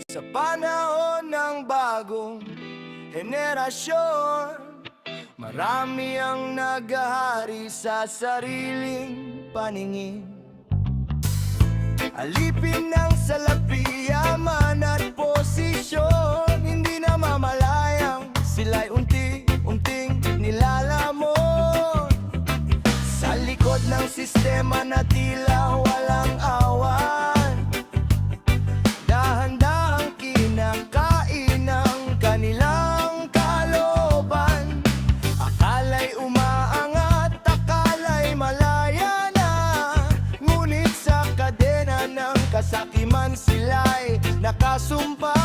Sa panahon ng bagong henerasyon, marami ang naghahari sa sariling paningin. Alipin ng salapi, yaman at posisyon, hindi na mamalayang sila'y unti-unting nilalamon. Sa likod ng sistema na tila walang awan, dahan-dahang kinakain ang kanilang kalooban. Akala'y umaangat, akala'y malaya na, ngunit sa kadena ng kasakiman sila'y nakasumpa.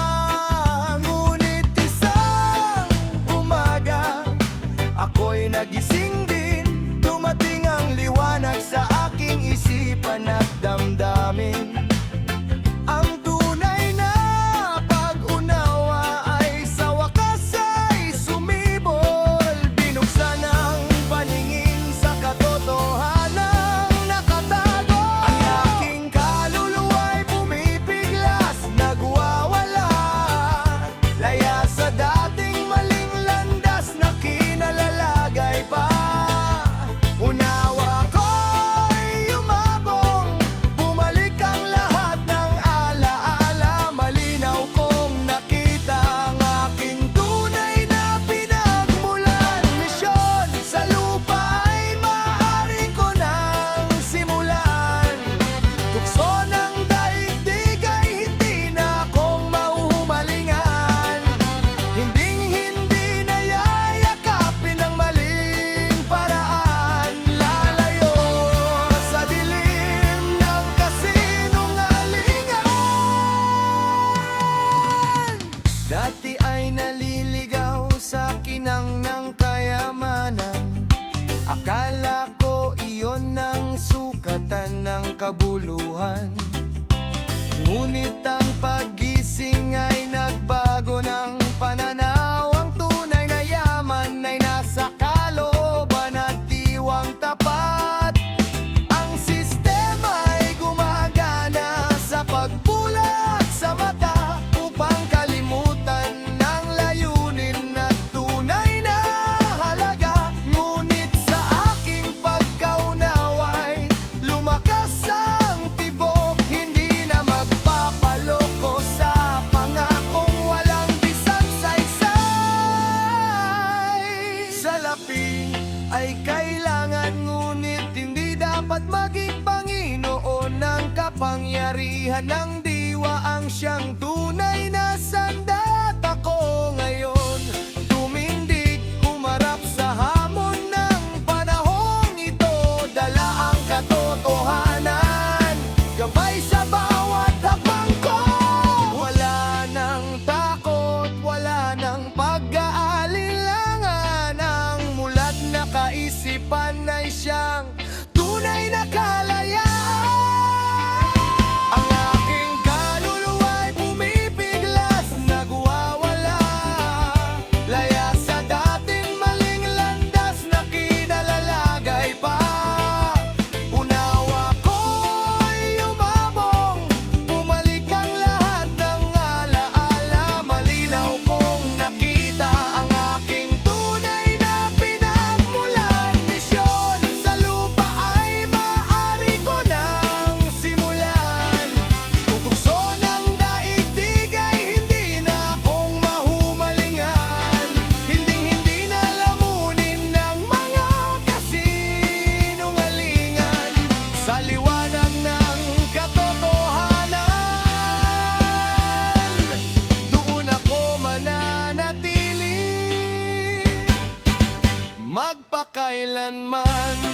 Ngunit isang umaga, ako'y nagising din, dumating ang liwanag sa aking isipan at damdamin. Ang tunay na pag-unawa ay sa wakas ay sumibol. Binuksan ang paningin sa katotohanang nakatago. Ang aking kaluluwa'y pumipiglas, nagwawala, laya sa dating maling landas na kinalalagay pa. Unawa ko'y yumabong, bumalik ang lahat ng alaala. Malinaw kong nakita ang aking tunay na pinagmulan. Misyon sa lupa ay maaari ko nang simulan. Tukso ng daigdig ay hindi na akong mahuhumalingan. Hinding-hindi na yayakapin ang maling paraan. Lalayo sa dilim ng kasinungalingan. Dati ay naliligaw sa kinang ng kayamanan. Akala ko iyon ang sukatan ng kabuluhan. Ngunit ang paggising ay nagbago ng pananaw. Ang tunay na yaman ay nasa kalooban at diwang tapat. Ang sistema ay gumagana sa pagbulat sa mata upang kalimutan ang layunin at tunay na halaga. Ngunit sa aking pagkaunawa'y lumakas ang tibok, hindi na magpapaloko sa pangakong walang bisang saysay. Salapi ay kailangan, ngunit hindi dapat maging Panginoon ng kapangyarihan ng diwa ang siyang tunay na sandat. Ako ngayon tumindig, humarap sa hamon ng panahong ito, dala ang katotohanan, gabay sa bawat hakbang ko. Wala nang takot, wala nang pag-aalinlangan. Ang mulat na kaisipan ay siyang tunay na kalayaan. Ang aking kaluluwa'y pumipiglas, nagwawala, laya sa dating maling landas na kinalalagay pa. Unawa ko'y yumabong, bumalik ang lahat ng alaala. Malinaw kong nakita ang aking tunay na pinagmulan. Misyon sa lupa ay maaari ko nang simulan. Tukso ng daigdig ay hindi na akong mahumalingan. Hinding-hindi na lamunin ng mga kasinungalingan. Sa liwanag ng katotohanan, doon ako mananatili magpakailanman.